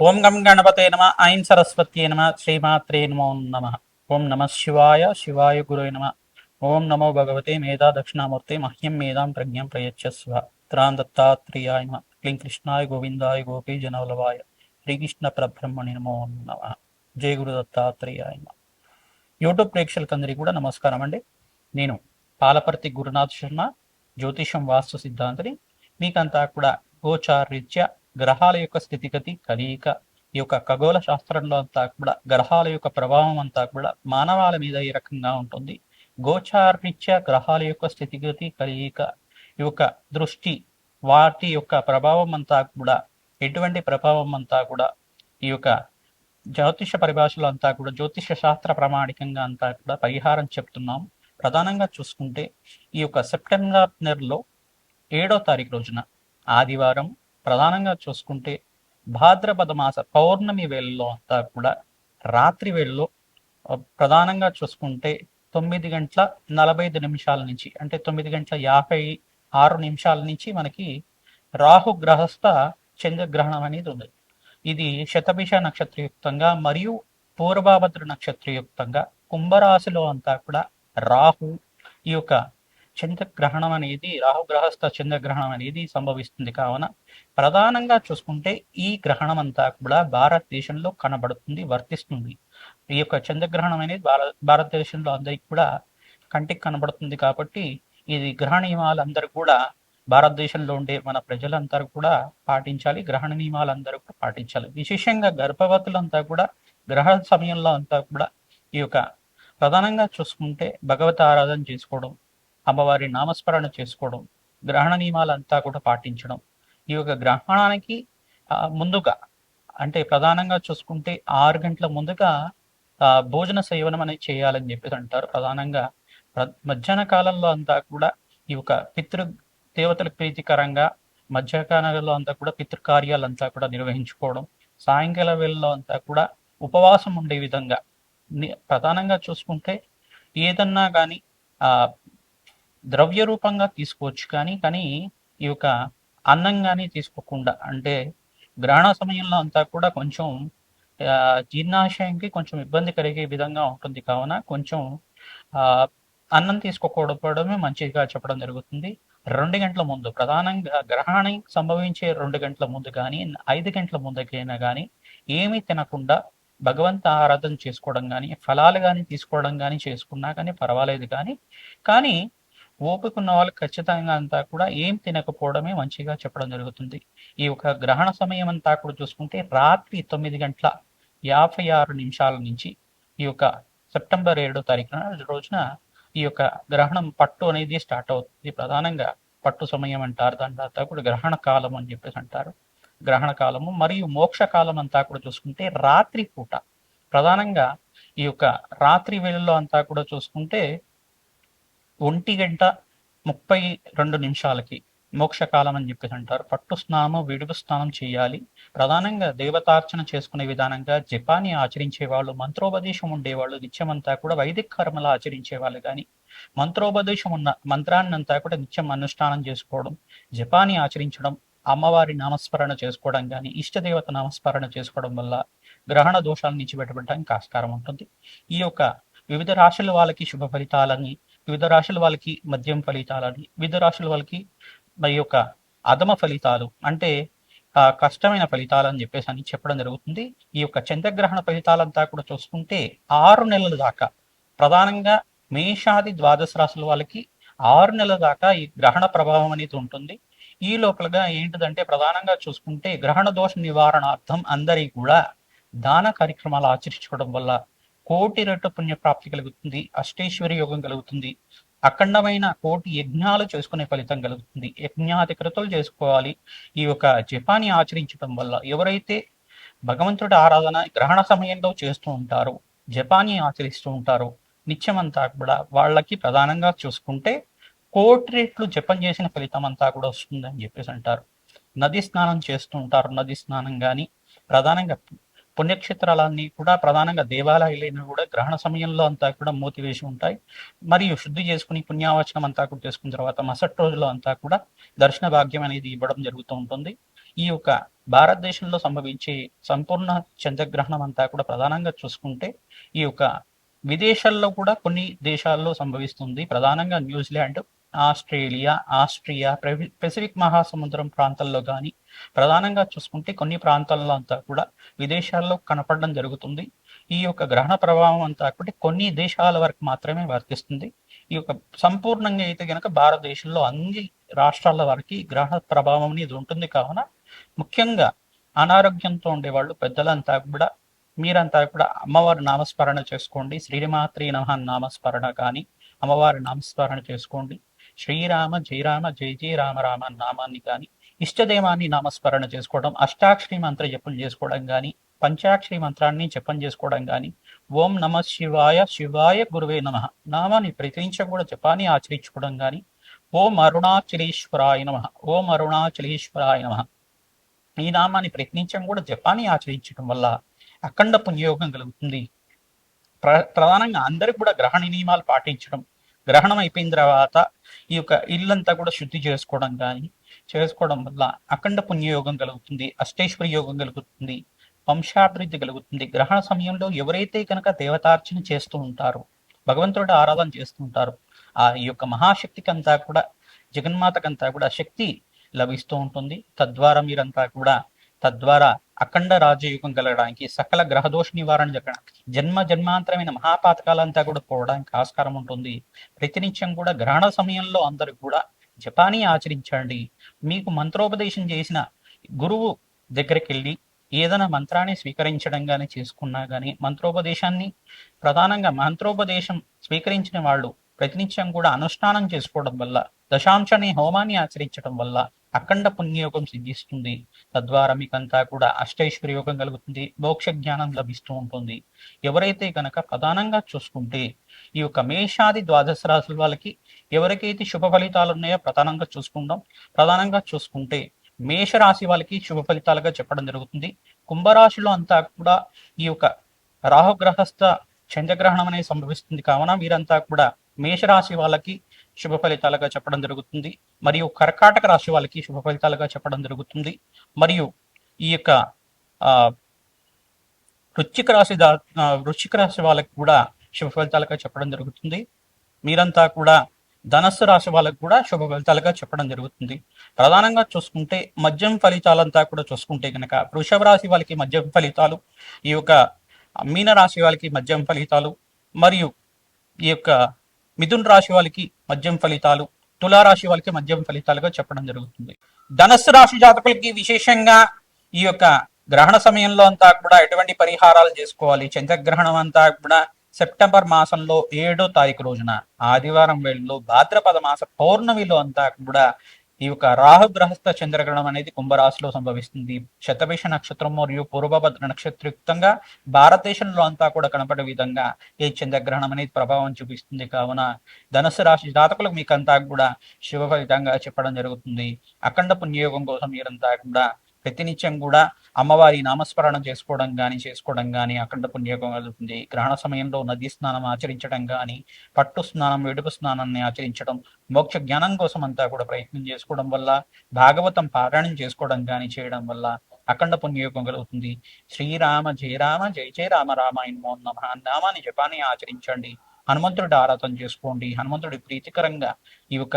ఓం గం గణపతే నమ ఐం సరస్వత్యే నమ శ్రీమాత్రే నమో నమ. ఓం నమ శివాయ శివాయ గురువే నమ. ఓం నమో భగవతే మేధా దక్షిణామూర్తే మహ్యం మేధాం ప్రజ్ఞం ప్రయచ్చస్వ. త్రాం దత్తాత్రేయాయ నమ. క్లీం కృష్ణాయ గోవిందాయ గోపీ జనవల్లభాయ శ్రీకృష్ణ పరబ్రహ్మణి నమో నమ. జయ గురు దత్తాత్రేయాయ నమ. యూట్యూబ్ ప్రేక్షకులందరికీ కూడా నమస్కారం అండి. నేను పాలపర్తి గురునాథ్ శర్మ, జ్యోతిషం వాస్తు సిద్ధాంతిని. మీకంతా కూడా గోచారీత్యా గ్రహాల యొక్క స్థితిగతి కలయిక, ఈ యొక్క ఖగోళ శాస్త్రంలో అంతా కూడా గ్రహాల యొక్క ప్రభావం అంతా కూడా మానవాళి మీద ఈ రకంగా ఉంటుంది. గోచారీత్యా గ్రహాల యొక్క స్థితిగతి కలయిక, ఈ యొక్క దృష్టి, వాటి యొక్క ప్రభావం అంతా కూడా ఎటువంటి ప్రభావం అంతా కూడా ఈ యొక్క జ్యోతిష పరిభాషలో అంతా కూడా జ్యోతిష శాస్త్ర ప్రామాణికంగా అంతా కూడా పరిహారం చెప్తున్నాం. ప్రధానంగా చూసుకుంటే ఈ యొక్క సెప్టెంబర్ నెలలో 7వ తారీఖు రోజున ఆదివారం, ప్రధానంగా చూసుకుంటే భాద్రపద మాస పౌర్ణమి వేళల్లో అంతా కూడా రాత్రి వేళల్లో ప్రధానంగా చూసుకుంటే 9:45 నుంచి, అంటే 9:56 నుంచి మనకి రాహు గ్రహస్థ చంద్రగ్రహణం అనేది ఉంది. ఇది శతభిష నక్షత్రయుక్తంగా మరియు పూర్వభద్ర నక్షత్రయుక్తంగా కుంభరాశిలో అంతా కూడా రాహు ఈ యొక్క చంద్రగ్రహణం అనేది, రాహుగ్రహస్థ చంద్రగ్రహణం అనేది సంభవిస్తుంది. కావున ప్రధానంగా చూసుకుంటే ఈ గ్రహణం అంతా కూడా భారతదేశంలో కనబడుతుంది, వర్తిస్తుంది. ఈ యొక్క చంద్రగ్రహణం అనేది భారతదేశంలో అందరికి కూడా కంటికి కనబడుతుంది. కాబట్టి ఇది గ్రహణ నియమాలు అందరూ కూడా భారతదేశంలో ఉండే మన ప్రజలందరూ కూడా పాటించాలి. గ్రహణ నియమాలు అందరూ కూడా పాటించాలి. విశేషంగా గర్భవతులంతా కూడా గ్రహణ సమయంలో అంతా కూడా ఈ యొక్క ప్రధానంగా చూసుకుంటే భగవత ఆరాధన చేసుకోవడం, అమ్మవారి నామస్మరణ చేసుకోవడం, గ్రహణ నియమాలంతా కూడా పాటించడం. ఈ యొక్క గ్రహణానికి ముందుగా, అంటే ప్రధానంగా చూసుకుంటే 6 గంటల ముందుగా భోజన సేవనం అనేది చేయాలని చెప్పేసి అంటారు. ప్రధానంగా మధ్యాహ్న కాలంలో అంతా కూడా ఈ యొక్క దేవతలకు ప్రీతికరంగా మధ్యాహ్నాలలో అంతా కూడా పితృకార్యాలంతా కూడా నిర్వహించుకోవడం, సాయంకాల వేళల్లో అంతా కూడా ఉపవాసం ఉండే విధంగా ప్రధానంగా చూసుకుంటే ఏదన్నా కానీ ద్రవ్య రూపంగా తీసుకోవచ్చు. కానీ ఈ యొక్క అన్నం కానీ తీసుకోకుండా, అంటే గ్రహణ సమయంలో అంతా కూడా కొంచెం జీర్ణాశయంకి కొంచెం ఇబ్బంది కలిగే విధంగా ఉంటుంది. కావున కొంచెం అన్నం తీసుకోకపోవడమే మంచిగా చెప్పడం జరుగుతుంది. 2 గంటల ముందు, ప్రధానంగా గ్రహణం సంభవించే 2 గంటల ముందు కానీ 5 గంటల ముందుకైనా కానీ ఏమీ తినకుండా భగవంత ఆరాధన చేసుకోవడం కానీ, ఫలాలు కానీ తీసుకోవడం కానీ చేసుకున్నా కానీ పర్వాలేదు. కానీ ఓపిక ఉన్న వాళ్ళు ఖచ్చితంగా అంతా కూడా ఏం తినకపోవడమే మంచిగా చెప్పడం జరుగుతుంది. ఈ యొక్క గ్రహణ సమయం అంతా కూడా చూసుకుంటే రాత్రి 9:56 నుంచి ఈ యొక్క సెప్టెంబర్ 7వ తారీఖున రోజున ఈ యొక్క గ్రహణం పట్టు అనేది స్టార్ట్ అవుతుంది. ప్రధానంగా పట్టు సమయం అంటారు. దాని తర్వాత కూడా గ్రహణ కాలం అని చెప్పేసి అంటారు. గ్రహణ కాలము మరియు మోక్ష కాలం అంతా కూడా చూసుకుంటే రాత్రి పూట, ప్రధానంగా ఈ యొక్క రాత్రి వేళల్లో అంతా కూడా చూసుకుంటే 1:32 మోక్షకాలం అని చెప్పేసి అంటారు. పట్టు స్నానము, విడుపు స్నానం చేయాలి. ప్రధానంగా దేవతార్చన చేసుకునే విధానంగా జపాన్ని ఆచరించే వాళ్ళు, మంత్రోపదేశం ఉండేవాళ్ళు నిత్యమంతా కూడా వైదిక కర్మలు ఆచరించే వాళ్ళు కానీ, మంత్రోపదేశం ఉన్న మంత్రాన్ని అంతా కూడా నిత్యం అనుష్ఠానం చేసుకోవడం, జపాన్ని ఆచరించడం, అమ్మవారి నామస్మరణ చేసుకోవడం కానీ, ఇష్టదేవత నామస్మరణ చేసుకోవడం వల్ల గ్రహణ దోషాల నుంచి బయటపడడానికి ఆస్కారం ఉంటుంది. ఈ యొక్క వివిధ రాశుల వాళ్ళకి శుభ ఫలితాలని, వివిధ రాశుల వాళ్ళకి మద్యం ఫలితాలని, వివిధ రాశుల వాళ్ళకి మరి యొక్క అధమ ఫలితాలు, అంటే కష్టమైన ఫలితాలు అని చెప్పేసి అని చెప్పడం జరుగుతుంది. ఈ యొక్క చంద్రగ్రహణ ఫలితాలంతా కూడా చూసుకుంటే 6 నెలల దాకా, ప్రధానంగా మేషాది ద్వాదశ రాశుల వాళ్ళకి 6 నెలల దాకా ఈ గ్రహణ ప్రభావం అనేది ఉంటుంది. ఈ లోపలగా ఏంటిదంటే ప్రధానంగా చూసుకుంటే గ్రహణ దోష నివారణార్థం అందరి కూడా దాన కార్యక్రమాలు ఆచరించుకోవడం వల్ల కోటి రెట్టు పుణ్యప్రాప్తి కలుగుతుంది, అష్టేశ్వరి యోగం కలుగుతుంది, అఖండమైన కోటి యజ్ఞాలు చేసుకునే ఫలితం కలుగుతుంది. యజ్ఞాధికృతులు చేసుకోవాలి. ఈ యొక్క జపాన్ని ఆచరించడం వల్ల ఎవరైతే భగవంతుడి ఆరాధన గ్రహణ సమయంలో చేస్తూ ఉంటారో, జపాన్ని ఆచరిస్తూ ఉంటారో, నిత్యమంతా కూడా వాళ్ళకి ప్రధానంగా చూసుకుంటే కోటి రెట్లు జపం చేసిన ఫలితం అంతా కూడా వస్తుందని చెప్పేసి అంటారు. నది స్నానం చేస్తూ ఉంటారు. నది స్నానం కానీ, ప్రధానంగా పుణ్యక్షేత్రాలన్నీ కూడా ప్రధానంగా దేవాలయాలైనా కూడా గ్రహణ సమయంలో అంతా కూడా మూతివేసి ఉంటాయి. మరియు శుద్ధి చేసుకుని పుణ్యావచనం అంతా కూడా చేసుకున్న తర్వాత మరుసటి రోజులో అంతా కూడా దర్శన భాగ్యం అనేది ఇవ్వడం జరుగుతూ ఉంటుంది. ఈ యొక్క భారతదేశంలో సంభవించే సంపూర్ణ చంద్రగ్రహణం అంతా కూడా ప్రధానంగా చూసుకుంటే ఈ యొక్క విదేశాల్లో కూడా కొన్ని దేశాల్లో సంభవిస్తుంది. ప్రధానంగా న్యూజిలాండ్, ఆస్ట్రేలియా, ఆస్ట్రియా, పెసిఫిక్ మహాసముద్రం ప్రాంతాల్లో కానీ ప్రధానంగా చూసుకుంటే కొన్ని ప్రాంతాల్లో అంతా కూడా విదేశాల్లో కనపడడం జరుగుతుంది. ఈ యొక్క గ్రహణ ప్రభావం అంతా కూడా కొన్ని దేశాల వరకు మాత్రమే వర్తిస్తుంది. ఈ యొక్క సంపూర్ణంగా అయితే గనక భారతదేశంలో అన్ని రాష్ట్రాల వరకు గ్రహణ ప్రభావం అనేది ఉంటుంది. కావున ముఖ్యంగా అనారోగ్యంతో ఉండేవాళ్ళు పెద్దలంతా కూడా మీరంతా కూడా అమ్మవారి నామస్మరణ చేసుకోండి. శ్రీమాత్రి నమః నామస్మరణ కానీ అమ్మవారి నామస్మరణ చేసుకోండి. శ్రీరామ జయ రామ జయ జయ రామ రామ నామాన్ని కానీ ఇష్టదేవాన్ని నామస్మరణ చేసుకోవడం, అష్టాక్షరి మంత్ర జపం చేసుకోవడం కానీ పంచాక్షరి మంత్రాన్ని జపం చేసుకోవడం కానీ ఓం నమ శివాయ శివాయ గురువే నమ నామాన్ని ప్రతినిత్యం కూడా జపాన్ని ఆచరించుకోవడం కానీ ఓం అరుణాచలేశ్వరాయ నమ ఓం అరుణాచలేశ్వరాయ నమ ఈ నామాన్ని ప్రతినిత్యం కూడా జపాన్ని ఆచరించడం వల్ల అఖండ పుణ్యయోగం కలుగుతుంది. ప్రధానంగా అందరికి కూడా గ్రహణ నియమాలు పాటించడం, గ్రహణం అయిపోయిన తర్వాత ఈ యొక్క ఇల్లంతా కూడా శుద్ధి చేసుకోవడం వల్ల అఖండ పుణ్యయోగం కలుగుతుంది, అష్టేశ్వరి యోగం కలుగుతుంది, వంశాభివృద్ధి కలుగుతుంది. గ్రహణ సమయంలో ఎవరైతే కనుక దేవతార్చన చేస్తూ ఉంటారో, భగవంతుడి ఆరాధన చేస్తూ ఉంటారో ఆ యొక్క మహాశక్తికి అంతా కూడా జగన్మాతకంతా కూడా శక్తి లభిస్తూ ఉంటుంది. తద్వారా అఖండ రాజయోగం కలగడానికి, సకల గ్రహదోష నివారణ జరగడానికి, జన్మాంతరమైన మహాపాతకాలంతా కూడా పోవడానికి ఆస్కారం ఉంటుంది. ప్రతినిత్యం కూడా గ్రహణ సమయంలో అందరూ కూడా జపాన్ని ఆచరించండి. మీకు మంత్రోపదేశం చేసిన గురువు దగ్గరికి వెళ్ళి ఏదైనా మంత్రాన్ని స్వీకరించడం కానీ చేసుకున్నా కానీ మంత్రోపదేశం స్వీకరించిన వాళ్ళు ప్రతినిత్యం కూడా అనుష్ఠానం చేసుకోవడం వల్ల, దశాంశని హోమాన్ని ఆచరించడం వల్ల అఖండ పుణ్యయోగం సిద్ధిస్తుంది. తద్వారా మీకంతా కూడా అష్టైశ్వర్య యోగం కలుగుతుంది, మోక్ష జ్ఞానం లభిస్తూ ఉంటుంది. ఎవరైతే కనుక ప్రధానంగా చూసుకుంటే ఈ యొక్క మేషాది ద్వాదశ రాశుల వాళ్ళకి ఎవరికైతే శుభ ఫలితాలు ఉన్నాయో ప్రధానంగా చూసుకుంటే మేషరాశి వాళ్ళకి శుభ ఫలితాలుగా చెప్పడం జరుగుతుంది. కుంభరాశిలో అంతా కూడా ఈ యొక్క రాహుగ్రహస్థ చంద్రగ్రహణం అనేది సంభవిస్తుంది. కావున వీరంతా కూడా మేషరాశి వాళ్ళకి శుభ ఫలితాలుగా చెప్పడం జరుగుతుంది. మరియు కర్కాటక రాశి వాళ్ళకి శుభ ఫలితాలుగా చెప్పడం జరుగుతుంది. మరియు ఈ యొక్క వృశ్చిక రాశి వాళ్ళకి కూడా శుభ ఫలితాలుగా చెప్పడం జరుగుతుంది. మీరంతా కూడా ధనస్సు రాశి వాళ్ళకు కూడా శుభ ఫలితాలుగా చెప్పడం జరుగుతుంది. ప్రధానంగా చూసుకుంటే మద్యం ఫలితాలంతా కూడా చూసుకుంటే కనుక వృషభ రాశి వాళ్ళకి మద్యం ఫలితాలు, ఈ యొక్క మీన రాశి వాళ్ళకి మద్యం ఫలితాలు, మరియు ఈ యొక్క మిథున్ రాశి వాళ్ళకి మద్యం ఫలితాలు, తులారాశి వాళ్ళకి మద్యం ఫలితాలుగా చెప్పడం జరుగుతుంది. ధనస్సు రాశి జాతకులకి విశేషంగా ఈ యొక్క గ్రహణ సమయంలో అంతా కూడా ఎటువంటి పరిహారాలు చేసుకోవాలి? చంద్రగ్రహణం అంతా కూడా సెప్టెంబర్ మాసంలో 7వ తారీఖు రోజున ఆదివారం వేళలో భాద్రపద మాస పౌర్ణమిలో అంతా కూడా ఈ యొక్క రాహుగ్రహస్థ చంద్రగ్రహణం అనేది కుంభరాశిలో సంభవిస్తుంది. శతభిష నక్షత్రం మరియు పూర్వభద్ర నక్షత్రయుక్తంగా భారతదేశంలో అంతా కూడా కనపడే విధంగా ఈ చంద్రగ్రహణం అనేది ప్రభావం చూపిస్తుంది. కావున ధనుసు రాశి జాతకులకు మీకంతా కూడా శుభ ఫలితంగా చెప్పడం జరుగుతుంది. అఖండ పుణ్యయోగం కోసం మీరంతా కూడా ప్రతినిత్యం కూడా అమ్మవారి నామస్మరణ చేసుకోవడం కానీ అఖండ పుణ్యయోగం కలుగుతుంది. గ్రహణ సమయంలో నదీ స్నానం ఆచరించడం కానీ, పట్టు స్నానం, విడుపు స్నానాన్ని ఆచరించడం, మోక్ష జ్ఞానం కోసం అంతా కూడా ప్రయత్నం చేసుకోవడం వల్ల, భాగవతం పారాయణం చేసుకోవడం కానీ చేయడం వల్ల అఖండ పుణ్యయోగం కలుగుతుంది. శ్రీరామ జయ రామ జయ జయ రామ రామాయణ మోహన్ నమ నామాన్ని జపాన్ని ఆచరించండి. హనుమంతుడి ఆరాధన చేసుకోండి. హనుమంతుడి ప్రీతికరంగా ఈ యొక్క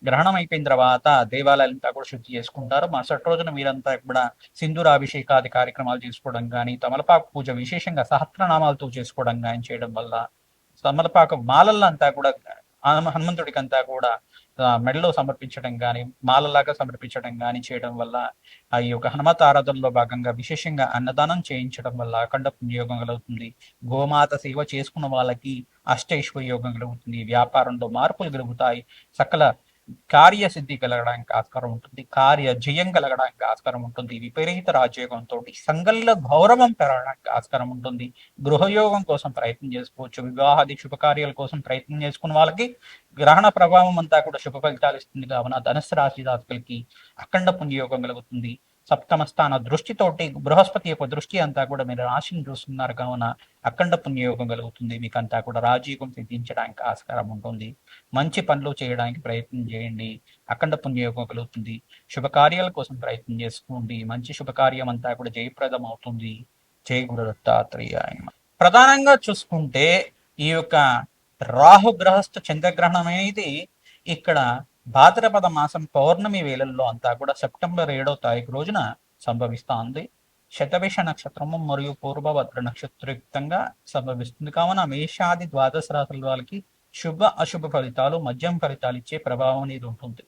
గ్రహణం అయిపోయిన తర్వాత దేవాలయాలంతా కూడా శుద్ధి చేసుకుంటారు. మరుసటి రోజున వీరంతా కూడా సింధూరాభిషేకాది కార్యక్రమాలు చేసుకోవడం కానీ, తమలపాకు పూజ విశేషంగా సహస్రనామాలతో చేసుకోవడం కానీ చేయడం వల్ల, తమలపాకు మాలలంతా కూడా హనుమంతుడికి అంతా కూడా మెడలో సమర్పించడం కానీ, మాలలాగా సమర్పించడం కానీ చేయడం వల్ల ఈ యొక్క హనుమత ఆరాధనలో భాగంగా విశేషంగా అన్నదానం చేయించడం వల్ల అఖండ పుణ్యయోగం కలుగుతుంది. గోమాత సేవ చేసుకున్న వాళ్ళకి అష్టైశ్వర్య యోగం కలుగుతుంది. వ్యాపారంలో మార్పులు కలుగుతాయి. సకల కార్యసిద్ధి కలగడానికి ఆస్కారం ఉంటుంది. కార్య జయం కలగడానికి ఆస్కారం ఉంటుంది. విపరీత రాజయోగంతో సంఘంలో గౌరవం పెరగడానికి ఆస్కారం ఉంటుంది. గృహయోగం కోసం ప్రయత్నం చేసుకోవచ్చు. వివాహాది శుభకార్యాల కోసం ప్రయత్నం చేసుకున్న వాళ్ళకి గ్రహణ ప్రభావం అంతా కూడా శుభ ఫలితాలు ఇస్తుంది. కావున ధనుసు రాశి జాతకులకి అఖండ పుణ్యయోగం కలుగుతుంది. సప్తమ స్థాన దృష్టితోటి బృహస్పతి యొక్క దృష్టి అంతా కూడా మీరు రాశిని చూస్తున్నారు కావున అఖండ పుణ్యయోగం కలుగుతుంది. మీకు అంతా కూడా రాజయోగం సిద్ధించడానికి ఆస్కారం ఉంటుంది. మంచి పనులు చేయడానికి ప్రయత్నం చేయండి, అఖండ పుణ్యయోగం కలుగుతుంది. శుభకార్యాల కోసం ప్రయత్నం చేసుకోండి, మంచి శుభకార్యం అంతా కూడా జయప్రదం అవుతుంది. జై గురు దత్తాత్రేయ. ప్రధానంగా చూసుకుంటే ఈ యొక్క రాహు గ్రహస్థ చంద్రగ్రహణం అనేది ఇక్కడ భాద్రపద మాసం పౌర్ణమి వేళల్లో అంతా కూడా సెప్టెంబర్ 7వ తారీఖు రోజున సంభవిస్తోంది. శతభిష నక్షత్రము మరియు పూర్వభద్ర నక్షత్రయుక్తంగా సంభవిస్తుంది కావున మేషాది ద్వాదశ రాశుల వాళ్ళకి శుభ అశుభ ఫలితాలు, మధ్యం ఫలితాలు ఇచ్చే ప్రభావం అనేది ఉంటుంది.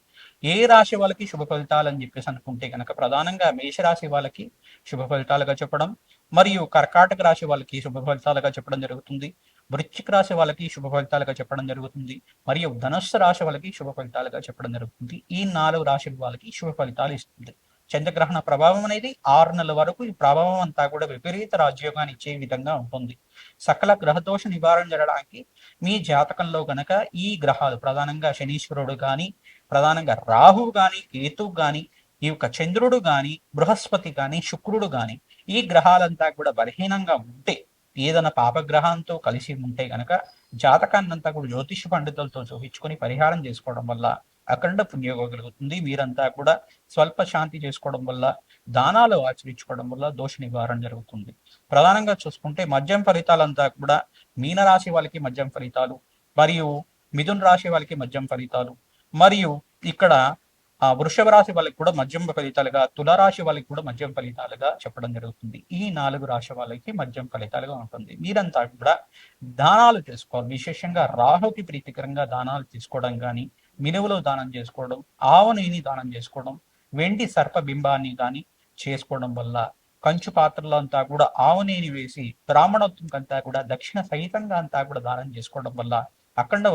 ఏ రాశి వాళ్ళకి శుభ ఫలితాలు అని చెప్పేసి అనుకుంటే కనుక ప్రధానంగా మేషరాశి వాళ్ళకి శుభ ఫలితాలుగా చెప్పడం, మరియు కర్కాటక రాశి వాళ్ళకి శుభ ఫలితాలుగా చెప్పడం జరుగుతుంది. వృశ్చిక రాశి వాళ్ళకి శుభ ఫలితాలుగా చెప్పడం జరుగుతుంది. మరియు ధనుస్సు రాశి వాళ్ళకి శుభ ఫలితాలుగా చెప్పడం జరుగుతుంది. ఈ 4 రాశుల వాళ్ళకి శుభ ఫలితాలు ఇస్తుంది. చంద్రగ్రహణ ప్రభావం అనేది 6 నెలల వరకు ఈ ప్రభావం అంతా కూడా విపరీత రాజ్యోగాన్ని ఇచ్చే విధంగా ఉంటుంది. సకల గ్రహదోష నివారణ జరగడానికి మీ జాతకంలో గనక ఈ గ్రహాలు ప్రధానంగా శనీశ్వరుడు కానీ, ప్రధానంగా రాహువు కానీ, కేతువు కానీ, ఈ యొక్క చంద్రుడు కానీ, బృహస్పతి కానీ, శుక్రుడు కానీ ఈ గ్రహాలంతా కూడా బలహీనంగా ఉంటే, ఏదైనా పాపగ్రహంతో కలిసి ఉంటే గనక జాతకాన్నంతా కూడా జ్యోతిష పండితులతో చూపించుకొని పరిహారం చేసుకోవడం వల్ల అఖండ పుణ్యోగం కలుగుతుంది. మీరంతా కూడా స్వల్ప శాంతి చేసుకోవడం వల్ల, దానాలు ఆచరించుకోవడం వల్ల దోష నివారణ జరుగుతుంది. ప్రధానంగా చూసుకుంటే మద్యం ఫలితాలంతా కూడా మీనరాశి వాళ్ళకి మద్యం ఫలితాలు, మరియు మిథున రాశి వాళ్ళకి మద్యం ఫలితాలు, మరియు ఇక్కడ వృషభ రాశి వాళ్ళకి కూడా మధ్యం ఫలితాలుగా, తులారాశి వాళ్ళకి కూడా మధ్యం ఫలితాలుగా చెప్పడం జరుగుతుంది. ఈ 4 రాశి వాళ్ళకి మధ్యం ఫలితాలుగా ఉంటుంది. మీరంతా కూడా దానాలు చేసుకోవాలి. విశేషంగా రాహుకి ప్రీతికరంగా దానాలు తీసుకోవడం కానీ, మినువులు దానం చేసుకోవడం, ఆవు నెయ్యిని దానం చేసుకోవడం, వెండి సర్పబింబాన్ని కానీ చేసుకోవడం వల్ల, కంచు పాత్రలో అంతా కూడా ఆవు నెయ్యిని వేసి బ్రాహ్మణోత్వం అంతా కూడా దక్షిణ సహితంగా అంతా కూడా దానం చేసుకోవడం వల్ల అఖండ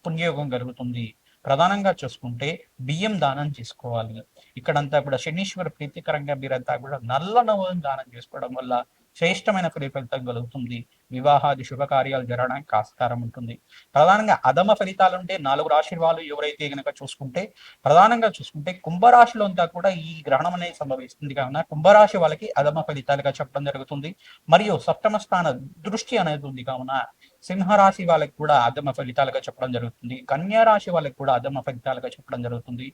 పుణ్యయోగం కలుగుతుంది. ప్రధానంగా చూసుకుంటే బియ్యం దానం చేసుకోవాలి. ఇక్కడంతా కూడా శనీశ్వర ప్రీతికరంగా మీరంతా కూడా నల్ల నువ్వులను దానం చేసుకోవడం వల్ల శ్రేష్టమైన ఫలితం కలుగుతుంది. వివాహాది శుభకార్యాలు జరగడానికి ఆస్కారం ఉంటుంది. ప్రధానంగా అధమ ఫలితాలు ఉంటే 4 రాశి వాళ్ళు ఎవరైతే గనక చూసుకుంటే, ప్రధానంగా చూసుకుంటే కుంభరాశిలో అంతా కూడా ఈ గ్రహణం అనేది సంభవిస్తుంది కావున కుంభరాశి వాళ్ళకి అధమ ఫలితాలుగా చెప్పడం జరుగుతుంది. మరియు సప్తమ స్థాన దృష్టి అనేది ఉంది కావున సింహరాశి వాళ్ళకి కూడా అధమ ఫలితాలుగా చెప్పడం జరుగుతుంది. కన్యా రాశి వాళ్ళకి కూడా అధమ ఫలితాలుగా చెప్పడం జరుగుతుంది.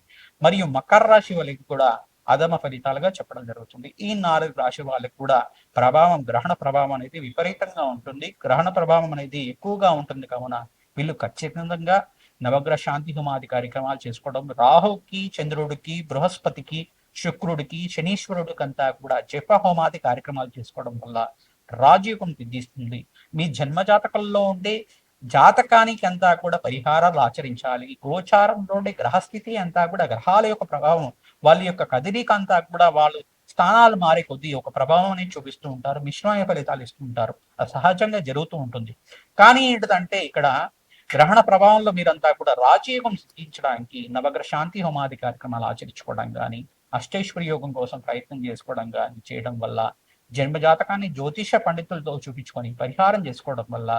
మరియు మకర రాశి వాళ్ళకి కూడా అధమ ఫలితాలుగా చెప్పడం జరుగుతుంది. ఈ 4 రాశి వాళ్ళకి కూడా ప్రభావం, గ్రహణ ప్రభావం అనేది విపరీతంగా ఉంటుంది. గ్రహణ ప్రభావం అనేది ఎక్కువగా ఉంటుంది కావున వీళ్ళు ఖచ్చితంగా నవగ్రహ శాంతి హోమాది కార్యక్రమాలు చేసుకోవడం, రాహుకి, చంద్రుడికి, బృహస్పతికి, శుక్రుడికి, శనీశ్వరుడికి అంతా కూడా జప హోమాది కార్యక్రమాలు చేసుకోవడం వల్ల రాజయోగం సిద్ధిస్తుంది. మీ జన్మజాతకంలో ఉండే జాతకానికి అంతా కూడా పరిహారాలు ఆచరించాలి. గోచారంలోని గ్రహస్థితి అంతా కూడా గ్రహాల యొక్క ప్రభావం, వాళ్ళ యొక్క కదిలిక అంతా కూడా వాళ్ళు స్థానాలు మారే కొద్దీ ఒక ప్రభావం అనేది చూపిస్తూ ఉంటారు, మిశ్రమైన ఫలితాలు ఇస్తూ ఉంటారు. అది సహజంగా జరుగుతూ ఉంటుంది. కానీ ఏంటంటే ఇక్కడ గ్రహణ ప్రభావంలో మీరంతా కూడా రాజయోగం సిద్ధించడానికి నవగ్రహ శాంతి హోమాది కార్యక్రమాలు ఆచరించుకోవడం కానీ, అష్టైశ్వర్య యోగం కోసం ప్రయత్నం చేసుకోవడం కానీ చేయడం వల్ల, జన్మజాతకాన్ని జ్యోతిష పండితులతో చూపించుకొని పరిహారం చేసుకోవడం వల్ల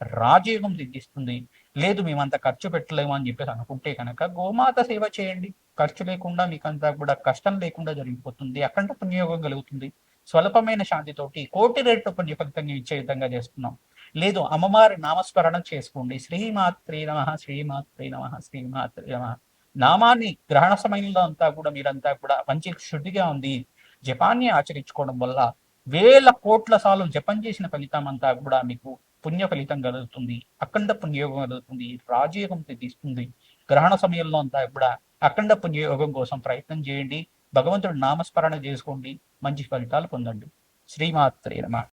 రాజయోగం సిద్ధిస్తుంది. లేదు మేమంత ఖర్చు పెట్టలేము అని చెప్పేసి అనుకుంటే కనుక గోమాత సేవ చేయండి. ఖర్చు లేకుండా మీకంతా కూడా కష్టం లేకుండా జరిగిపోతుంది. అఖండ పుణ్యయోగం కలుగుతుంది. స్వల్పమైన శాంతితోటి కోటి రెట్లు పుణ్య ఫలితంగా ఇచ్చే విధంగా చేస్తున్నాం. లేదు అమ్మవారి నామస్మరణ చేసుకోండి. శ్రీమాత్రే నమః, శ్రీమాత్రే నమః, శ్రీమాత్రే నమః నామాన్ని గ్రహణ సమయంలో అంతా కూడా మీరంతా కూడా మంచి శుద్ధిగా ఉంది జపాన్ని ఆచరించుకోవడం వల్ల వేల కోట్ల సార్లు జపం చేసిన ఫలితం అంతా కూడా మీకు పుణ్య ఫలితం కలుగుతుంది. అఖండ పుణ్యయోగం కలుగుతుంది. రాజయోగం సిద్ధిస్తుంది. గ్రహణ సమయంలో అంతా కూడా అఖండ పుణ్యయోగం కోసం ప్రయత్నం చేయండి. భగవంతుడు నామస్మరణ చేసుకోండి. మంచి ఫలితాలు పొందండి. శ్రీమాత్రే నమః.